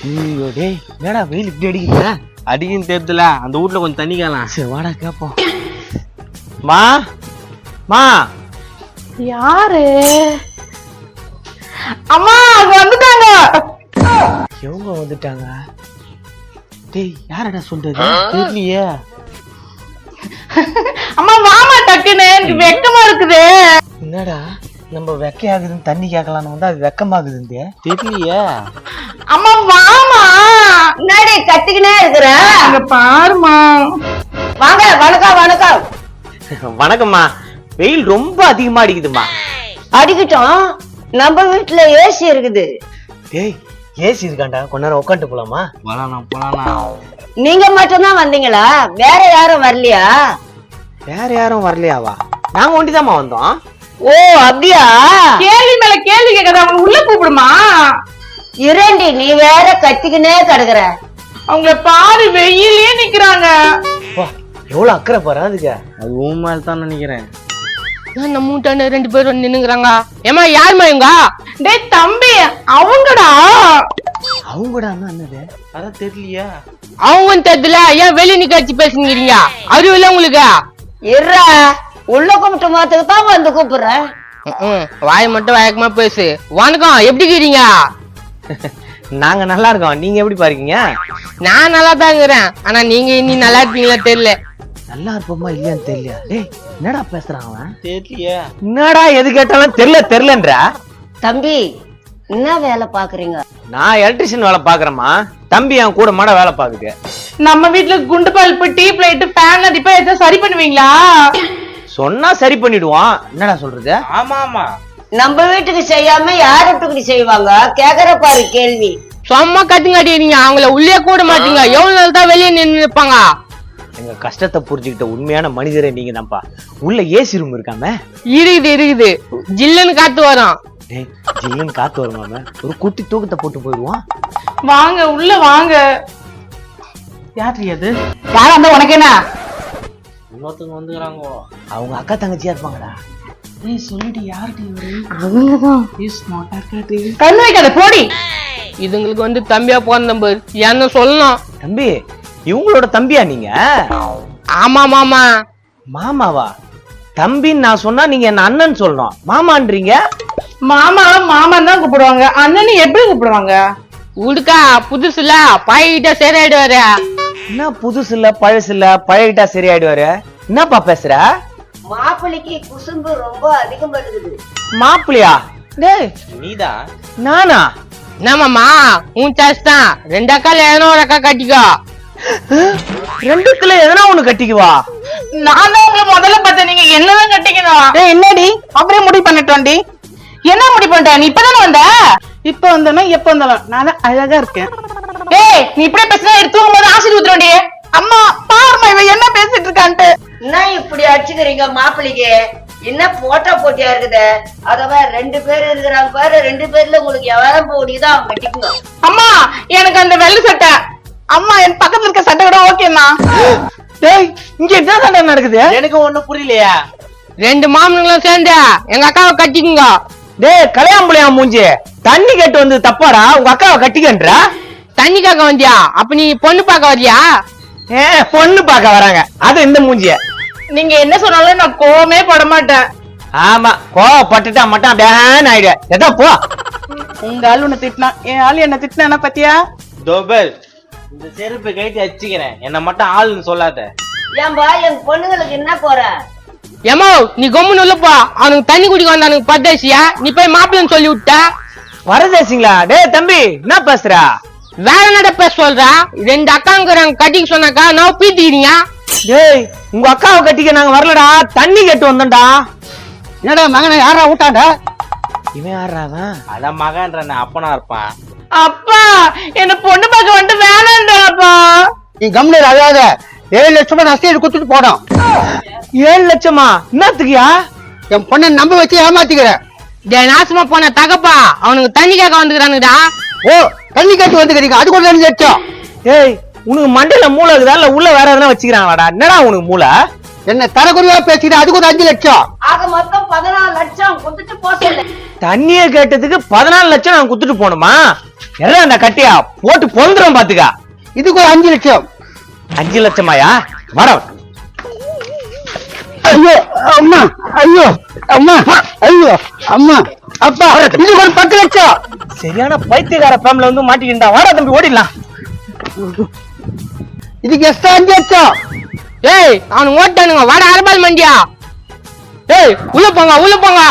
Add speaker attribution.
Speaker 1: டேய் என்னடா வெயில் இப்படி அடிக்குது?
Speaker 2: அடிக்கும் தேர்தல அந்த வீட்ல கொஞ்சம் தண்ணி கேலாம்.
Speaker 1: சரி வாடா கேப்போம். மா மா
Speaker 3: யாரு? அம்மா அங்க வந்துட்டாங்க.
Speaker 1: எவங்க வந்துட்டாங்க? டேய் யாரடா சொல்றது? தெரியலையே.
Speaker 3: அம்மா மாமா டக்குன்னு எனக்கு வெக்கமா இருக்குது.
Speaker 1: என்னடா நம்ம வெக்கையாகுதுன்னு தண்ணி கேட்கலான்னு வந்தா அது வெக்கமாகுதுங்க.
Speaker 2: தெரியலையே.
Speaker 3: அம்மா மாமா
Speaker 4: முன்னாடி கத்திக்கினே இருக்கிற
Speaker 3: அங்க பாருமா.
Speaker 4: வாங்க. வணக்கம் வணக்கம்.
Speaker 1: வணக்கம்மா. வெயில் ரொம்ப அதிகமா அடிக்குதுமா.
Speaker 4: அடிக்கட்டும், நம்ம வீட்டுல ஏசி இருக்குது.
Speaker 1: டேய் ஏசி இருக்காண்டா, கொஞ்ச நேரம் உட்காந்து போலாமா?
Speaker 2: போலாம்.
Speaker 4: நீங்க மட்டும்தான் வந்தீங்களா? வேற யாரும் வரலையா?
Speaker 1: வேற யாரும் வரலையாவா? நாங்க ஒண்டிதாம்மா வந்தோம்.
Speaker 4: ஓ அப்படியா?
Speaker 3: கேள்வி மேல கேள்வி கேட்காத, அவங்க உள்ள கூப்பிடுமா.
Speaker 4: இரண்டி நீ வேற கத்திக்கினே கிடக்குற.
Speaker 3: அவங்கள பாரு வெயிலே நிக்கிறாங்க.
Speaker 1: வா எவ்வளவு அக்கறை பாரு அதுக்கு.
Speaker 2: அது உன் மேல தான் நினைக்கிறேன்.
Speaker 5: நம்ம மூட்டான 2 பேர் வந்து நின்னுங்கிறாங்க. ஏமா யாருமா இவங்க?
Speaker 3: டேய் தம்பி அவங்கடா.
Speaker 1: அவங்கடா என்னது?
Speaker 2: அதான் தெரியலையா.
Speaker 5: அவங்க தெரியல, ஏன் வெளிய நிக்காச்சு பேசுங்கிறீங்க? அறிவு இல்ல உங்களுக்கு?
Speaker 4: இர்ற உள்ள கும்பிட்டு மாத்துக்கு தான் வந்து கூப்பிடுறேன்.
Speaker 5: வாய் மட்டும் வழக்கமா பேசு. வணக்கம், எப்படி இருக்கிறீங்க?
Speaker 1: நாங்க நல்லா இருக்கோம், நீங்க எப்படி பாருக்கீங்க?
Speaker 5: நான் நல்லா தான் இருக்கிறேன். ஆனா நீங்க இனி நல்லா இருப்பீங்களா தெரியல.
Speaker 1: நல்லா இருப்போமா இல்லையான்னு தெரியல. டேய் என்னடா பேசுறான் அவன்?
Speaker 2: தெரியலையா.
Speaker 1: என்னடா எது கேட்டாலும் தெரியலன்றா.
Speaker 4: தம்பி என்ன வேலை பாக்குறீங்க?
Speaker 1: நான் எலக்ட்ரிஷியன் வேலை பாக்குறேம்மா. தம்பி என் கூட மாட வேலை பாக்குது.
Speaker 3: நம்ம வீட்டுல குண்டு பல்பு, டீ பிளேட், ஃபேன் அதிப்பா ஏதாவது சரி பண்ணுவீங்களா?
Speaker 1: சொன்னா சரி பண்ணிடுவான். என்னடா சொல்றது?
Speaker 2: ஆமா.
Speaker 4: நம்ம வீட்டுக்கு செய்யாம யார் வீட்டுக்கு செய்வாங்க? கேக்குற பாரு கேள்வி.
Speaker 5: சும்மா கத்துங்காட்டிக்கிறீங்க. அவங்கள உள்ளே கூட மாட்டீங்க. எவ்வளவு நாள் தான் வெளியே நின்று இருப்பாங்க?
Speaker 1: எங்க கஷ்டத்தை புரிஞ்சுக்கிட்ட உண்மையான மனிதரே நீங்க தான்ப்பா. உள்ள ஏசி ரூம் இருக்காம?
Speaker 5: இருக்குது. ஜில்லுன்னு காத்து வரும்.
Speaker 1: டேய் ஜில்லுன்னு காத்து வருமாம, ஒரு குட்டி தூக்கத்தை போட்டு போயிடுவான்.
Speaker 3: வாங்க உள்ள வாங்க. யாரு அது? யாரா இருந்தா உனக்கு என்ன?
Speaker 2: இன்னொருத்தவங்க வந்துக்கிறாங்க.
Speaker 1: அவங்க அக்கா தங்கச்சியா இருப்பாங்கடா.
Speaker 3: கண்ணு வைக்காத போடி.
Speaker 5: இதுங்களுக்கு வந்து தம்பியா போன நம்பர் என்ன சொல்லணும்.
Speaker 1: தம்பி இவங்களோட தம்பியா நீங்க?
Speaker 5: ஆமா மாமா.
Speaker 1: மாமாவா? தம்பின்னு நான் சொன்னா நீங்க என்ன அண்ணன் சொல்லணும், மாமான்றீங்க.
Speaker 3: மாமா மாமான் தான் கூப்பிடுவாங்க, அண்ணனு எப்படி கூப்பிடுவாங்க?
Speaker 5: உடுக்கா புதுசுல பழகிட்டா சரியாயிடுவாரு.
Speaker 1: என்ன புதுசு இல்ல பழசு இல்ல, பழகிட்டா சரியாயிடுவாரு. என்னப்பா பேசுற?
Speaker 4: மாப்பிள்ளைக்கு குசும்பு ரொம்ப அதிகம் இருக்குது.
Speaker 1: மாப்பிள்ளையா? டேய்
Speaker 2: நீதான்.
Speaker 1: நானா?
Speaker 5: என்னமாமா உன் சாஸ் தான். 2 அக்கால ஏனோ ஒரு அக்கா கட்டிக்கோ.
Speaker 1: ரெண்டுத்துல எதனா ஒண்ணு கட்டிக்குவா.
Speaker 3: நான் தான் உங்களை முதல்ல பார்த்தேன், நீங்க என்னதான் கட்டிக்கணும். என்னடி அப்படியே முடிவு பண்ணிட்டோண்டி. என்ன முடிவு பண்ணிட்ட? நீ இப்பதானே வந்த? இப்ப வந்தனா எப்ப வந்தாலும் நான் தான் அழகா இருக்கேன். ஏய் நீ இப்படியே பேசினா எடுத்து போகும்போது ஆசிட் ஊத்துறோண்டி. அம்மா பாருமா இவ என்ன பேசிட்டு இருக்கான்ட்டு.
Speaker 4: என்ன இப்படி அடிச்சுக்கிறீங்க மாப்பிள்ளைக்கு? என்ன போட்டா போட்டியா இருக்குது? அதவ 2 பேர் இருக்கிறாங்க பாரு, 2 பேர்ல உங்களுக்கு எவ்வளவு போடிதான் அவங்க கட்டிக்குங்க.
Speaker 3: அம்மா எனக்கு அந்த வெள்ளை சட்டை. அம்மா என் பக்கத்துல இருக்க சட்டை கூட ஓகேம்மா.
Speaker 1: டேய் இங்க என்ன சண்டை நடக்குது?
Speaker 2: எனக்கு ஒண்ணும் புரியலையா.
Speaker 5: 2 மாமனுங்களும் சேர்ந்து எங்க அக்காவை கட்டிக்குங்க.
Speaker 1: டேய் கல்யாணம்புளையா மூஞ்சி, தண்ணி கேட்டு வந்து தப்பாடா. உங்க அக்காவை கட்டிக்கன்றா?
Speaker 5: தண்ணி காக்க வந்தியா? அப்ப நீ பொண்ணு பார்க்க வரியா?
Speaker 1: பொண்ணு பார்க்க வராங்க, அது இந்த மூஞ்சிய.
Speaker 3: நீங்க என்ன சொன்னாலும் நான் கோவமே பட மாட்டேன்.
Speaker 1: ஆமா கோவப்பட்டுட்டா மட்டும் அப்படியே ஆயிடு. எதா போ.
Speaker 3: உங்க ஆள் உன்னை திட்டினா, என் ஆள் என்ன திட்டினா பத்தியா?
Speaker 2: டோபல் இந்த செருப்பை கைட்டி அடிச்சுக்கிறேன். என்ன மட்டும் ஆளுன்னு சொல்லாத.
Speaker 4: ஏன்பா என் பொண்ணுங்களுக்கு என்ன போற?
Speaker 5: ஏமோ நீ கொம்முன்னு உள்ளப்பா. அவனுக்கு தண்ணி குடிக்க வந்தானுக்கு பத்தாசியா? நீ போய் மாப்பிள்ளன்னு சொல்லி விட்ட.
Speaker 1: வரதேசிங்களா? டேய் தம்பி என்ன பேசுற?
Speaker 5: வேற என்னடா பேச சொல்றா? 2 அக்காங்கிறாங்க கட்டிக்க சொன்னாக்கா நான் பீத்திக்கிறீங்க.
Speaker 1: டேய் உங்க அக்காவை கட்டிக்க நாங்க வரலடா, தண்ணி கேட்டு வந்தோம்டா.
Speaker 5: என்னடா மகனை யாரா விட்டாண்டா?
Speaker 1: இவன் யாராவன்?
Speaker 2: அதான் மகன்ற அப்பனா இருப்பான்.
Speaker 3: அப்பா என்ன பொண்ணு பார்க்க வந்துட்டு வேணான்றாப்பா.
Speaker 5: நீ கம்னர் அழாத. 7 லட்சமா நஷ்டம் கொடுத்துட்டு போனோம்.
Speaker 1: 7 லட்சமா? என்னத்துக்குயா?
Speaker 5: என் பொண்ணை நம்ப வச்சு ஏமாத்திக்கிறேன். நாசமா போன தகப்பா, அவனுக்கு தண்ணி கேட்க வந்துக்கிறானுடா. ஓ தண்ணி கேட்டு வந்துக்கிறீங்க, அது கூட 2 லட்சம்.
Speaker 1: ஏய் உனக்கு மண்டையில மூளை இருக்குதா இல்ல உள்ள வேற எதனா வச்சுக்கிறாங்களாடா? என்னடா உனக்கு மூளை?
Speaker 5: என்ன தரக்குறைவா பேசிட்டு அதுக்கு ஒரு 5 லட்சம்.
Speaker 4: ஆக மொத்தம் 14 லட்சம் கொடுத்துட்டு போக சொல்லு.
Speaker 1: தண்ணிய கேட்டதுக்கு 14 லட்சம் நான் குடுத்துட்டு போகணுமா? எல்லாம் அந்த கட்டியா போட்டு பொழுதுறோம் பாத்துக்கா.
Speaker 5: இதுக்கு ஒரு 5 லட்சம்.
Speaker 1: 5 லட்சமாயா? வர
Speaker 5: ஐயோ அம்மா, ஐயோ அம்மா, ஐயோ அம்மா, அப்பா இதுக்கு ஒரு 10 லட்சம்.
Speaker 1: சரியான பைத்தியக்கார ஃபேமிலில வந்து மாட்டிக்கிட்டா. வாடா தம்பி ஓடிடலாம்.
Speaker 5: இதுக்கு எக்ஸ்ட்ரா 5 லட்சம்.
Speaker 3: ஏய் அவனுக்கு ஓட்டானுங்க வாடா அரபால் மண்டியா. ஏய் உள்ள போங்க